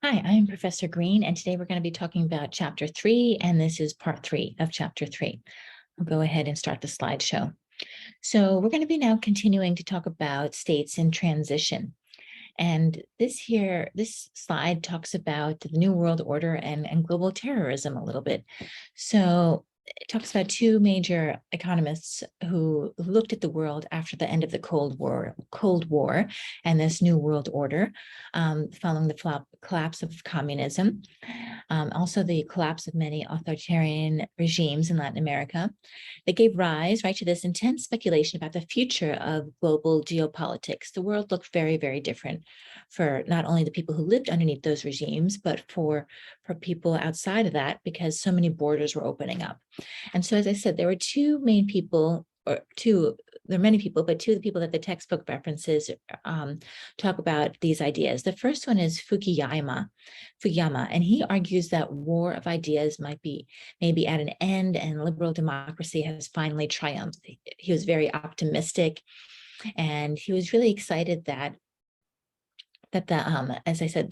Hi, I'm Professor Green, and today we're going to be talking about Chapter 3, and this is Part 3 of Chapter 3. I'll go ahead and start the slideshow. So we're going to be now continuing to talk about states in transition. And this slide talks about the New World Order and global terrorism a little bit. So it talks about two major economists who looked at the world after the end of the Cold War and this New World Order, following the collapse of communism, also the collapse of many authoritarian regimes in Latin America. That gave rise, right, to this intense speculation about the future of global geopolitics. The world looked very, very different for not only the people who lived underneath those regimes, but for people outside of that, because so many borders were opening up. And so, as I said, there were two main people, there are many people, but two of the people that the textbook references talk about these ideas. The first one is Fukuyama, and he argues that war of ideas might be maybe at an end and liberal democracy has finally triumphed. He was very optimistic, and he was really excited that as I said,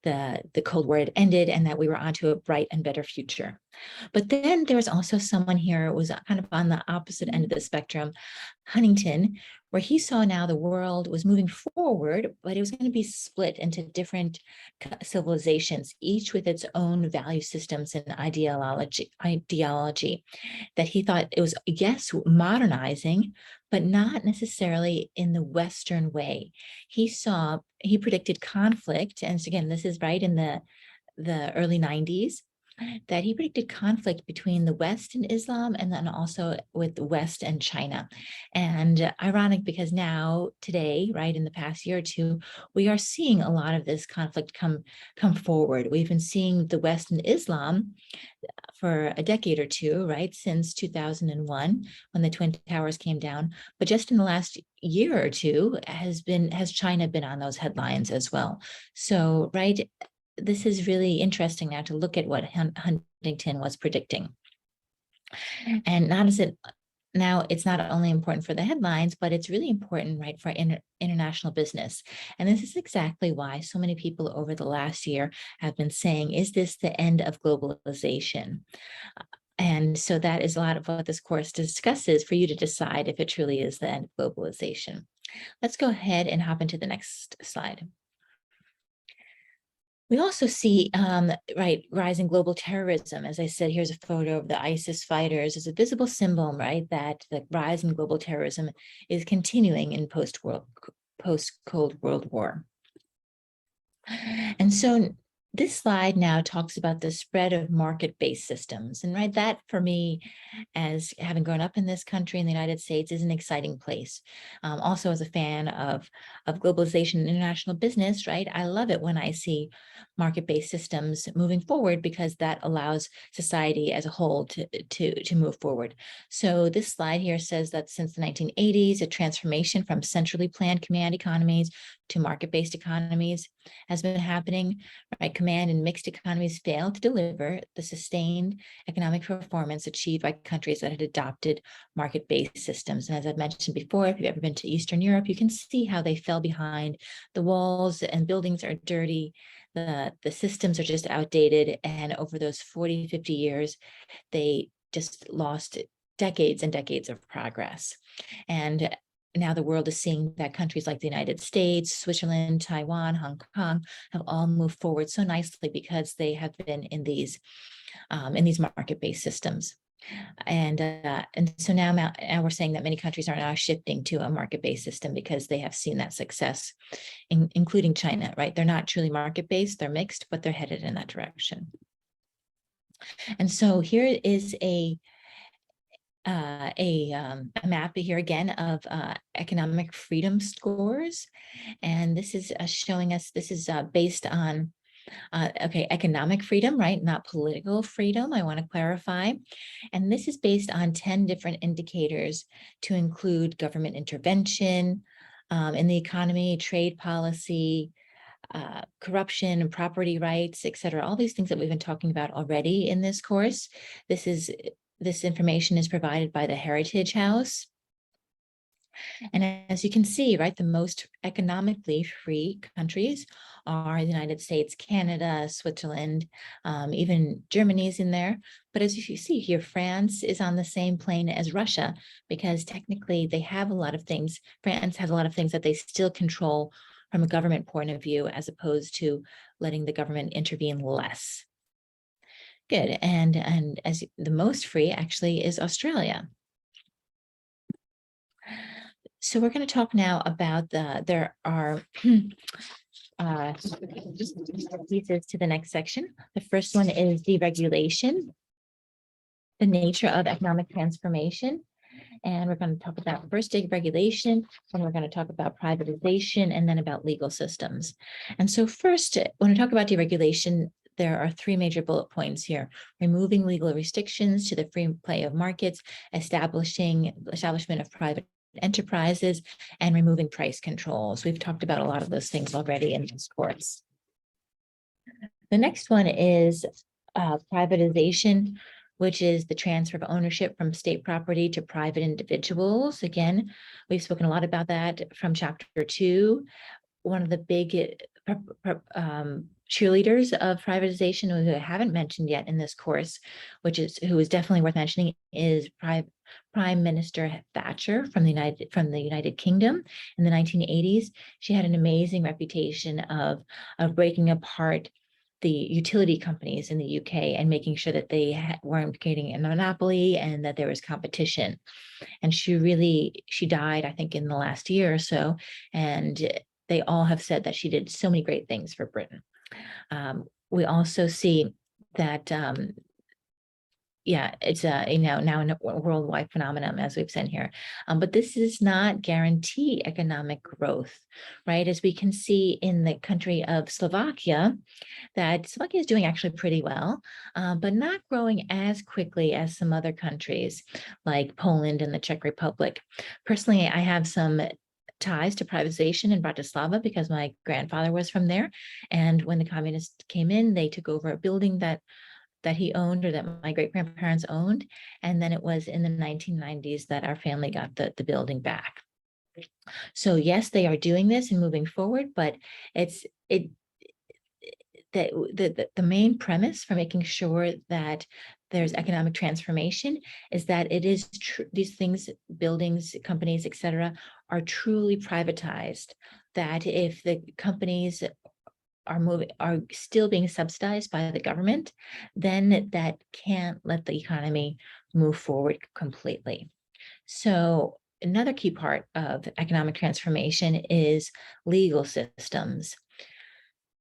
the Cold War had ended and that we were onto a bright and better future. But then there was also someone here who was kind of on the opposite end of the spectrum, Huntington, where he saw now the world was moving forward, but it was going to be split into different civilizations, each with its own value systems and ideology that he thought it was, yes, modernizing, but not necessarily in the Western way. He predicted conflict, and again, this is right in the early 90s, that he predicted conflict between the West and Islam, and then also with the West and China. And ironic, because now, today, right, in the past year or two, we are seeing a lot of this conflict come forward. We've been seeing the West and Islam for a decade or two, right, since 2001, when the Twin Towers came down. But just in the last year or two, has China been on those headlines as well? So, right, this is really interesting now to look at what Huntington was predicting. And now it's not only important for the headlines, but it's really important, right, for international business. And this is exactly why so many people over the last year have been saying, is this the end of globalization? And so that is a lot of what this course discusses for you to decide if it truly is the end of globalization. Let's go ahead and hop into the next slide. We also see, right, rising global terrorism. As I said, here's a photo of the ISIS fighters as a visible symbol, right, that the rise in global terrorism is continuing in post-Cold World War. And so this slide now talks about the spread of market-based systems. And right, that for me, as having grown up in this country in the United States, is an exciting place. Also, as a fan of globalization and international business, right, I love it when I see market-based systems moving forward, because that allows society as a whole to move forward. So this slide here says that since the 1980s, a transformation from centrally planned command economies to market-based economies has been happening, right? Command and mixed economies failed to deliver the sustained economic performance achieved by countries that had adopted market-based systems. And as I've mentioned before, if you've ever been to Eastern Europe, you can see how they fell behind. The walls and buildings are dirty. The systems are just outdated. And over those 40, 50 years, they just lost decades and decades of progress. And now the world is seeing that countries like the United States, Switzerland, Taiwan, Hong Kong have all moved forward so nicely because they have been in these market-based systems. And so now we're saying that many countries are now shifting to a market-based system because they have seen that success, including China, right? They're not truly market-based, they're mixed, but they're headed in that direction. And so here is a map here again of economic freedom scores. And this is showing us, this is based on, economic freedom, right? Not political freedom, I want to clarify. And this is based on 10 different indicators to include government intervention in the economy, trade policy, corruption and property rights, et cetera, all these things that we've been talking about already in this course. This information is provided by the Heritage House. And as you can see, right, the most economically free countries are the United States, Canada, Switzerland, even Germany's in there. But as you see here, France is on the same plane as Russia, because technically they have a lot of things. France has a lot of things that they still control from a government point of view, as opposed to letting the government intervene less. Good. And as the most free actually is Australia. So we're going to talk now about there are pieces to the next section. The first one is deregulation, the nature of economic transformation. And we're going to talk about first deregulation, and we're going to talk about privatization, and then about legal systems. And so first, when we talk about deregulation, there are three major bullet points here: removing legal restrictions to the free play of markets, establishment of private enterprises, and removing price controls. We've talked about a lot of those things already in this course. The next one is privatization, which is the transfer of ownership from state property to private individuals. Again, we've spoken a lot about that from chapter 2. One of the big cheerleaders of privatization, who I haven't mentioned yet in this course, who is definitely worth mentioning, is Prime Minister Thatcher from the United Kingdom in the 1980s. She had an amazing reputation of breaking apart the utility companies in the UK and making sure that they weren't creating a monopoly and that there was competition. And she died, I think, in the last year or so. And they all have said that she did so many great things for Britain. We also see that, it's now a worldwide phenomenon, as we've said here. But this does not guarantee economic growth, right? As we can see in the country of Slovakia, that Slovakia is doing actually pretty well, but not growing as quickly as some other countries like Poland and the Czech Republic. Personally, I have some ties to privatization in Bratislava because my grandfather was from there. And when the communists came in, they took over a building that he owned, or that my great-grandparents owned. And then it was in the 1990s that our family got the building back. So yes, they are doing this and moving forward, but the main premise for making sure that there's economic transformation is that it is these things, buildings, companies, etc., are truly privatized. That if the companies are still being subsidized by the government, then that can't let the economy move forward completely. So another key part of economic transformation is legal systems.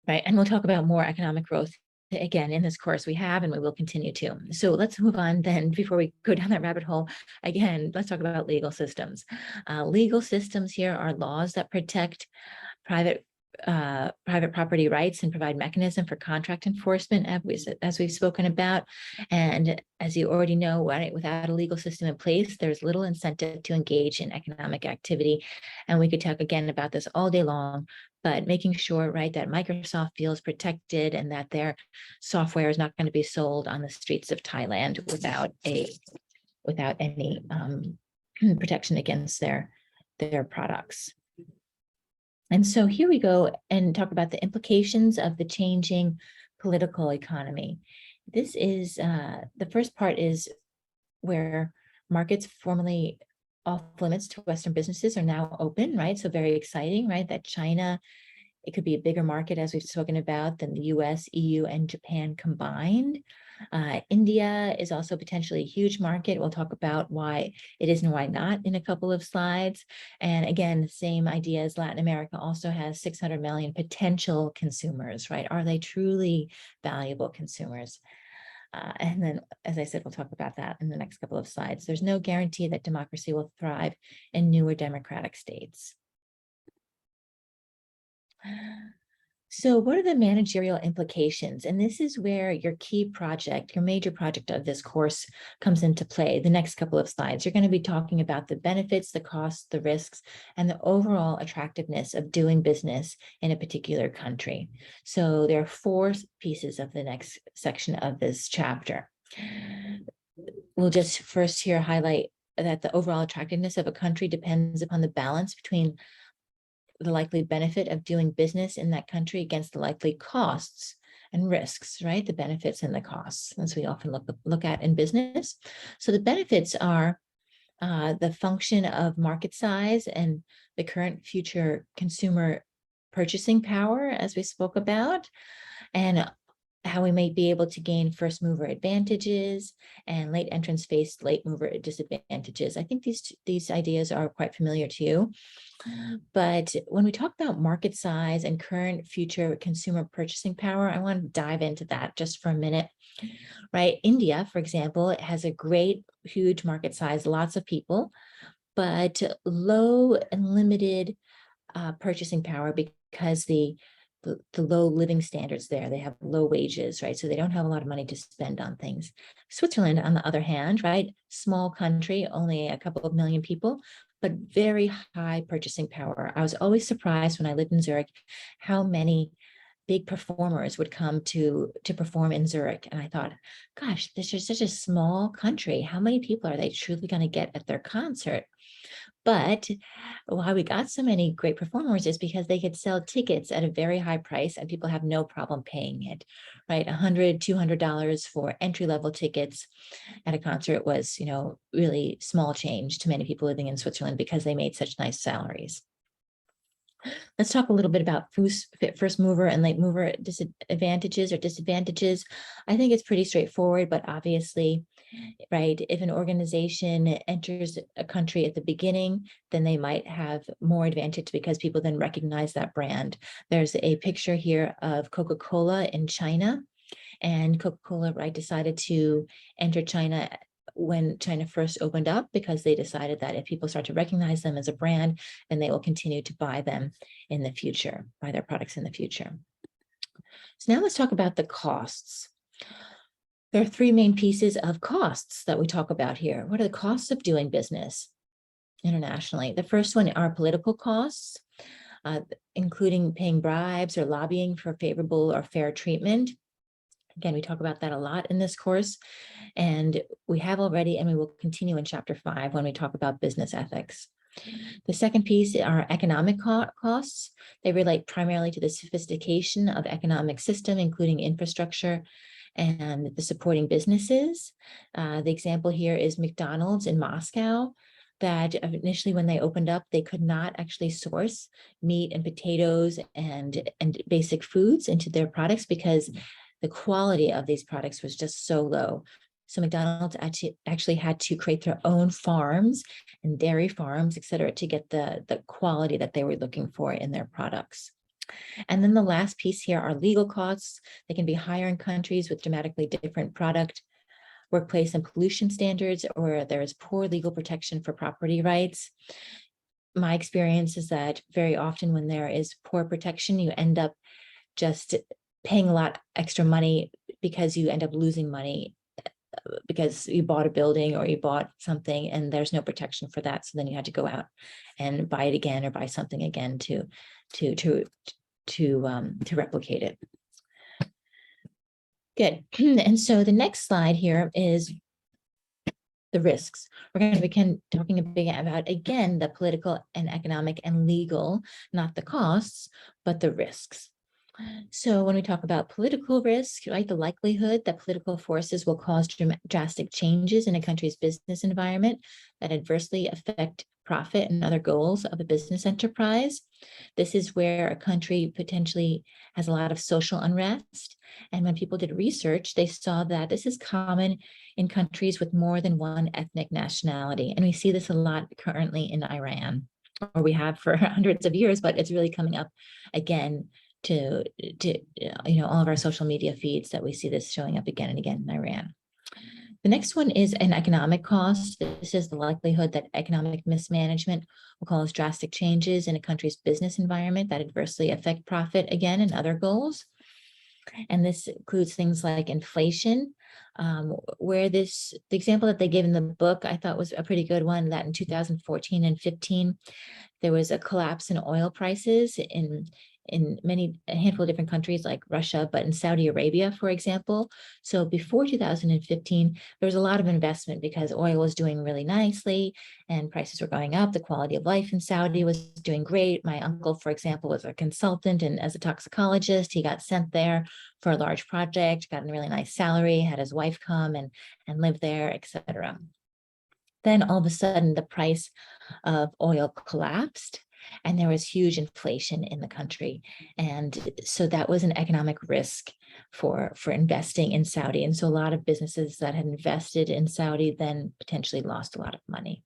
Right, and we'll talk about more economic growth again in this course we have, and we will continue to. So let's move on then. Before we go down that rabbit hole, again, let's talk about legal systems. Legal systems here are laws that protect private property rights and provide mechanism for contract enforcement, as we've spoken about. And as you already know, right, without a legal system in place, there's little incentive to engage in economic activity. And we could talk again about this all day long, but making sure, right, that Microsoft feels protected and that their software is not going to be sold on the streets of Thailand without any protection against their products. And so here we go and talk about the implications of the changing political economy. This is the first part is where markets formerly off limits to Western businesses are now open, right? So very exciting, right? That China, it could be a bigger market, as we've spoken about, than the US, EU, and Japan combined. India is also potentially a huge market. We'll talk about why it is and why not in a couple of slides. And again, the same idea as Latin America also has 600 million potential consumers, right? Are they truly valuable consumers? And then, as I said, we'll talk about that in the next couple of slides. There's no guarantee that democracy will thrive in newer democratic states. So what are the managerial implications? And this is where your key project, your major project of this course comes into play. The next couple of slides, you're going to be talking about the benefits, the costs, the risks, and the overall attractiveness of doing business in a particular country. So there are 4 pieces of the next section of this chapter. We'll just first here highlight that the overall attractiveness of a country depends upon the balance between the likely benefit of doing business in that country against the likely costs and risks, right? The benefits and the costs, as we often look at in business. So the benefits are the function of market size and the current future consumer purchasing power, as we spoke about, and how we may be able to gain first mover advantages and late entrants face late mover disadvantages. I think these ideas are quite familiar to you. But when we talk about market size and current future consumer purchasing power, I want to dive into that just for a minute, right? India, for example, it has a great, huge market size, lots of people, but low and limited purchasing power because the low living standards there. They have low wages, right? So they don't have a lot of money to spend on things. Switzerland, on the other hand, right? Small country, only a couple of million people, but very high purchasing power. I was always surprised when I lived in Zurich how many big performers would come to perform in Zurich. And I thought, gosh, this is such a small country. How many people are they truly going to get at their concert? But why we got so many great performers is because they could sell tickets at a very high price and people have no problem paying it, right? $100, $200 for entry-level tickets at a concert was, really small change to many people living in Switzerland because they made such nice salaries. Let's talk a little bit about first mover and late mover disadvantages. I think it's pretty straightforward, but obviously, right, if an organization enters a country at the beginning, then they might have more advantage because people then recognize that brand. There's a picture here of Coca-Cola in China, and Coca-Cola, right, decided to enter China when China first opened up because they decided that if people start to recognize them as a brand, then they will continue to buy them in the future, buy their products in the future. So now let's talk about the costs. There are three main pieces of costs that we talk about here. What are the costs of doing business internationally? The first one are political costs, including paying bribes or lobbying for favorable or fair treatment. Again, we talk about that a lot in this course, and we have already, and we will continue in chapter 5 when we talk about business ethics. The second piece are economic costs. They relate primarily to the sophistication of economic system, including infrastructure and the supporting businesses. The example here is McDonald's in Moscow, that initially when they opened up, they could not actually source meat and potatoes and basic foods into their products because the quality of these products was just so low. So McDonald's actually had to create their own farms and dairy farms, et cetera, to get the quality that they were looking for in their products. And then the last piece here are legal costs. They can be higher in countries with dramatically different product, workplace, and pollution standards, or there is poor legal protection for property rights. My experience is that very often when there is poor protection, you end up just paying a lot extra money because you end up losing money because you bought a building or you bought something and there's no protection for that. So then you had to go out and buy it again or buy something again to replicate it. Good. And so the next slide here is the risks. We're going to begin talking about, again, the political and economic and legal, not the costs, but the risks. So when we talk about political risk, right, the likelihood that political forces will cause drastic changes in a country's business environment that adversely affect profit and other goals of a business enterprise. This is where a country potentially has a lot of social unrest. And when people did research, they saw that this is common in countries with more than one ethnic nationality. And we see this a lot currently in Iran, or we have for hundreds of years, but it's really coming up again to all of our social media feeds that we see this showing up again and again in Iran. The next one is an economic cost. This is the likelihood that economic mismanagement will cause drastic changes in a country's business environment that adversely affect profit again and other goals. And this includes things like inflation, where the example that they gave in the book I thought was a pretty good one, that in 2014 and 15, there was a collapse in oil prices a handful of different countries like Russia, but in Saudi Arabia, for example. So before 2015, there was a lot of investment because oil was doing really nicely and prices were going up. The quality of life in Saudi was doing great. My uncle, for example, was a consultant, and as a toxicologist, he got sent there for a large project, got a really nice salary, had his wife come and live there, etc. Then all of a sudden, the price of oil collapsed and there was huge inflation in the country. And so that was an economic risk for investing in Saudi. And so a lot of businesses that had invested in Saudi then potentially lost a lot of money.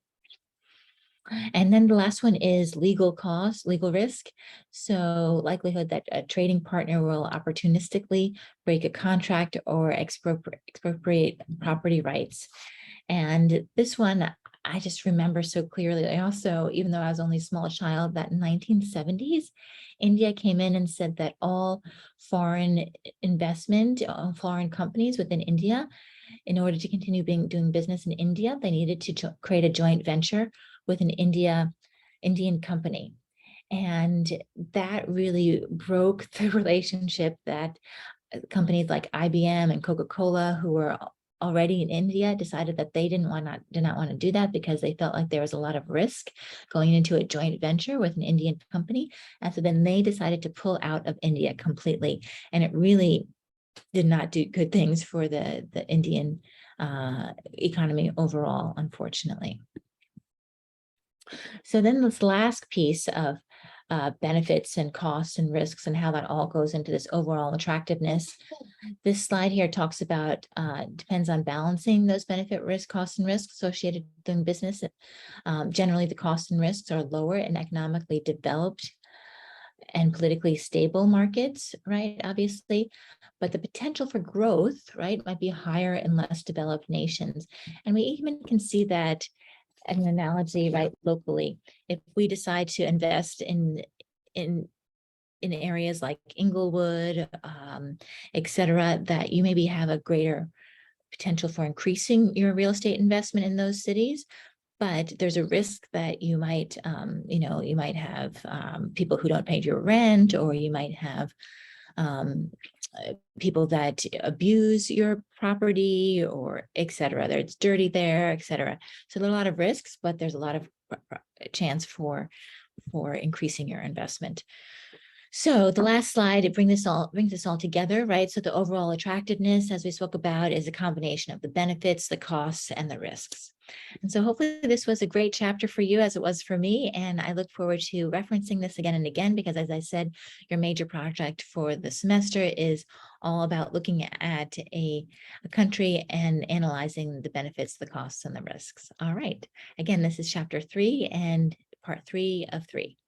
And then the last one is legal costs, legal risk. So likelihood that a trading partner will opportunistically break a contract or expropriate property rights. And this one, I just remember so clearly. I also, even though I was only a small child, that in 1970s, India came in and said that all foreign investment, foreign companies within India, in order to continue doing business in India, they needed to create a joint venture with an Indian company. And that really broke the relationship that companies like IBM and Coca-Cola, who were already in India, decided that they did not want to do that because they felt like there was a lot of risk going into a joint venture with an Indian company. And so then they decided to pull out of India completely. And it really did not do good things for the Indian economy overall, unfortunately. So then this last piece of benefits and costs and risks and how that all goes into this overall attractiveness. This slide here talks about, depends on balancing those benefit, risk, costs, and risks associated with doing business. Generally, the costs and risks are lower in economically developed and politically stable markets, right, obviously, but the potential for growth, right, might be higher in less developed nations. And we even can see that an analogy, right, locally. If we decide to invest in areas like Inglewood, et cetera, that you maybe have a greater potential for increasing your real estate investment in those cities. But there's a risk that you might, you might have people who don't pay your rent, or you might have people that abuse your property, or et cetera. It's dirty there, et cetera. So there are a lot of risks, but there's a lot of chance for increasing your investment. So the last slide, it brings this all together, right? So the overall attractiveness, as we spoke about, is a combination of the benefits, the costs, and the risks. And so hopefully this was a great chapter for you, as it was for me. And I look forward to referencing this again and again, because as I said, your major project for the semester is all about looking at a country and analyzing the benefits, the costs, and the risks. All right. Again, this is chapter 3 and part 3 of 3.